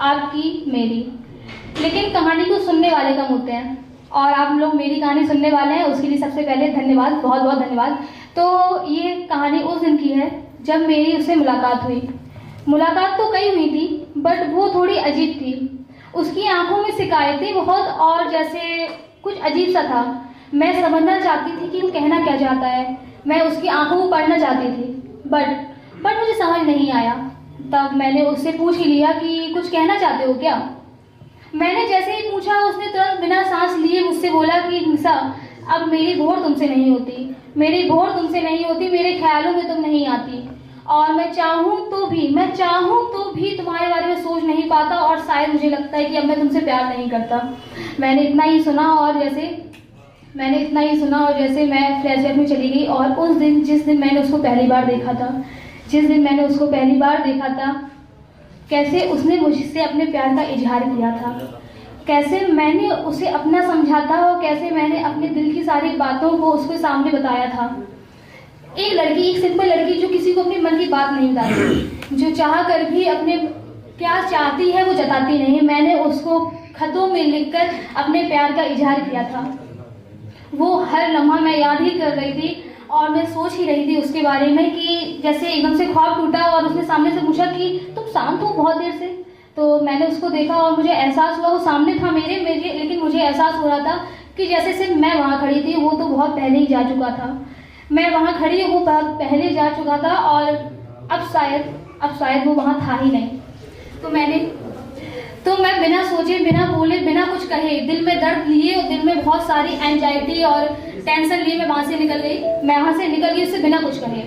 आपकी मेरी। लेकिन कहानी को सुनने वाले कम होते हैं और आप लोग मेरी कहानी सुनने वाले हैं, उसके लिए सबसे पहले धन्यवाद, बहुत बहुत धन्यवाद। तो ये कहानी उस दिन की है जब मेरी उससे मुलाकात हुई। मुलाकात तो कई हुई थी बट वो थोड़ी अजीब थी। उसकी आंखों में शिकायतें बहुत और जैसे कुछ अजीब सा था। मैं समझना चाहती थी कि वो कहना क्या चाहता है, मैं उसकी आंखों को पढ़ना चाहती थी बट मुझे समझ नहीं आया। तब मैंने उससे पूछ ही लिया कि कुछ कहना चाहते हो क्या। मैंने जैसे ही पूछा उसने तुरंत बिना सांस लिए मुझसे बोला कि निशा, अब मेरी भोर तुमसे नहीं होती, मेरी भोर तुमसे नहीं होती, मेरे ख्यालों में तुम नहीं आती और मैं चाहूँ तो भी तुम्हारे बारे में सोच नहीं पाता और शायद मुझे लगता है कि अब मैं तुमसे प्यार नहीं करता। मैंने इतना ही सुना और जैसे मैं फ्लैशबैक में चली गई और उस दिन जिस दिन मैंने उसको पहली बार देखा था, कैसे उसने मुझसे अपने प्यार का इजहार किया था, कैसे मैंने उसे अपना समझा था और कैसे मैंने अपने दिल की सारी बातों को उसके सामने बताया था। एक सिंपल लड़की जो किसी को अपने मन की बात नहीं बताती, जो चाह कर भी अपने क्या चाहती है वो जताती नहीं, मैंने उसको खतों में लिखकर अपने प्यार का इजहार किया था। वो हर लम्हा मैं याद ही कर रही थी और मैं सोच ही रही थी उसके बारे में कि जैसे एकदम से ख्वाब टूटा और उसने सामने से पूछा कि तुम शांत हो बहुत देर से। तो मैंने उसको देखा और मुझे एहसास हुआ, वो सामने था मेरे लेकिन मुझे एहसास हो रहा था कि जैसे सिर्फ मैं वहाँ खड़ी थी, वो तो बहुत पहले ही जा चुका था। मैं वहाँ खड़ी, वो बहुत पहले जा चुका था और अब शायद वो वहाँ था ही नहीं। तो मैं बिना सोचे, बिना बोले, बिना कुछ कहे, दिल में दर्द लिए और दिल में बहुत सारी एंजाइटी और टेंशन लिए मैं वहाँ से निकल गई उससे बिना कुछ कहे।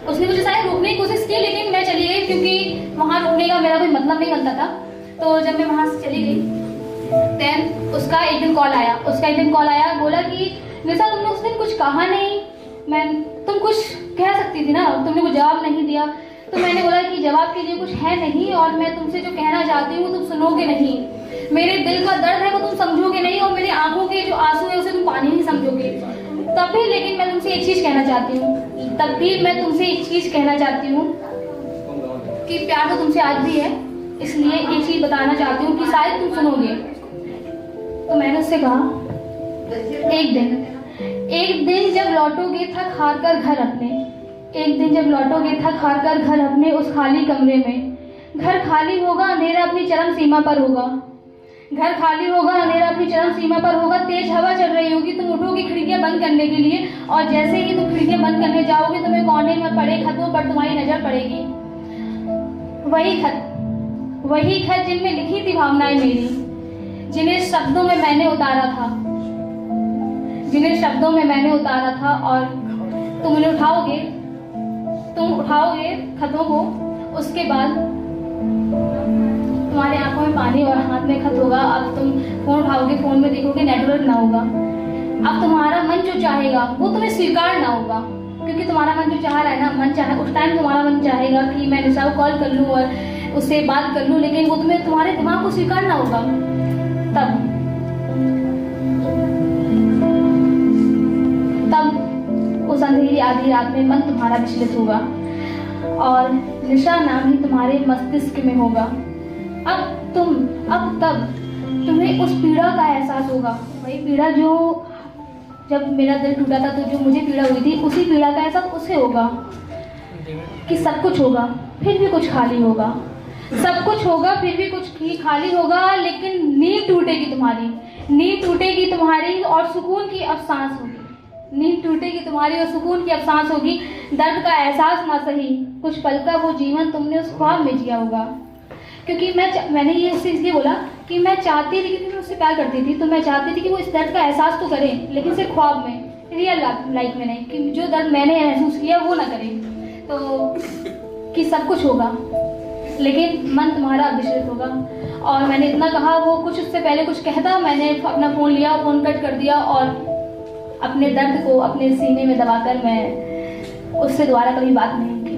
उसने मुझे शायद रोकने की कोशिश की लेकिन मैं चली गई क्योंकि वहाँ रोकने का मेरा कोई मतलब नहीं बनता था। तो जब मैं वहाँ से चली गई देन उसका एक दिन कॉल आया, बोला कि निशा तुमने उस दिन कुछ कहा नहीं, तुम कुछ कह सकती थी ना, तुमने कुछ जवाब नहीं दिया। तो मैंने बोला कि जवाब के लिए कुछ है नहीं और मैं तुमसे जो कहना चाहती हूँ तुम सुनोगे नहीं, मेरे दिल का दर्द है वो तुम समझोगे नहीं और मेरी आंखों के जो आंसू है उसे तुम पानी नहीं समझोगे। लेकिन मैं तुमसे एक चीज कहना चाहती हूँ कि प्यार तो तुमसे आज भी है, इसलिए एक चीज बताना चाहती हूँ कि शायद तुम सुनोगे। तो मैंने उससे कहा एक दिन जब लौटोगे थक हार कर घर अपने उस खाली कमरे में, घर खाली होगा, अंधेरा अपनी चरम सीमा पर होगा, तेज हवा चल रही होगी, तुम उठोगी खिड़कियां बंद करने के लिए और जैसे ही तुम खिड़कियां बंद करने जाओगे तुम्हें कोने में पड़े खतों पर तुम्हारी नजर पड़ेगी। वही खत जिनमें लिखी थी भावनाएं मेरी, जिन्हें शब्दों में मैंने उतारा था और तुम उठाओगे खतों को, उसके बाद तुम्हारी आंखों में पानी और हाथ में खत होगा। अब तुम फोन उठाओगे, फोन में देखोगे नेटवर्क ना होगा। अब तुम्हारा मन जो चाहेगा वो तुम्हें स्वीकार ना होगा, क्योंकि तुम्हारा मन जो चाह रहा है ना, उस टाइम तुम्हारा मन चाहेगा कि मैं निशा को कॉल कर लूँ और उससे बात कर लूँ, लेकिन वो तुम्हारे दिमाग को स्वीकार ना होगा। तब उस अंधेरी आधी रात में मन तुम्हारा विचलित होगा और निशा नाम ही तुम्हारे मस्तिष्क में होगा। तब तुम्हें उस पीड़ा का एहसास होगा, वही पीड़ा जो जब मेरा दिल टूटा था तो जो मुझे पीड़ा हुई थी, उसी पीड़ा का एहसास उसे होगा कि सब कुछ होगा फिर भी कुछ खाली होगा, लेकिन नींद टूटेगी तुम्हारी और सुकून की अफसास होगी। दर्द का एहसास ना सही, कुछ पल का वो जीवन तुमने उस ख्वाब में जिया होगा। क्योंकि मैंने ये उससे इसलिए बोला कि मैं चाहती थी, क्योंकि मैं उससे प्यार करती थी, तो मैं चाहती थी कि वो इस दर्द का एहसास तो करे, लेकिन सिर्फ ख्वाब में, रियल लाइफ में नहीं, कि जो दर्द मैंने महसूस किया वो ना करे। तो कि सब कुछ होगा लेकिन मन तुम्हारा विचलित होगा। और मैंने इतना कहा, वो कुछ उससे पहले कुछ कहता, मैंने अपना फ़ोन लिया, फ़ोन कट कर दिया और अपने दर्द को अपने सीने में दबाकर मैं उससे दोबारा कभी बात नहीं की।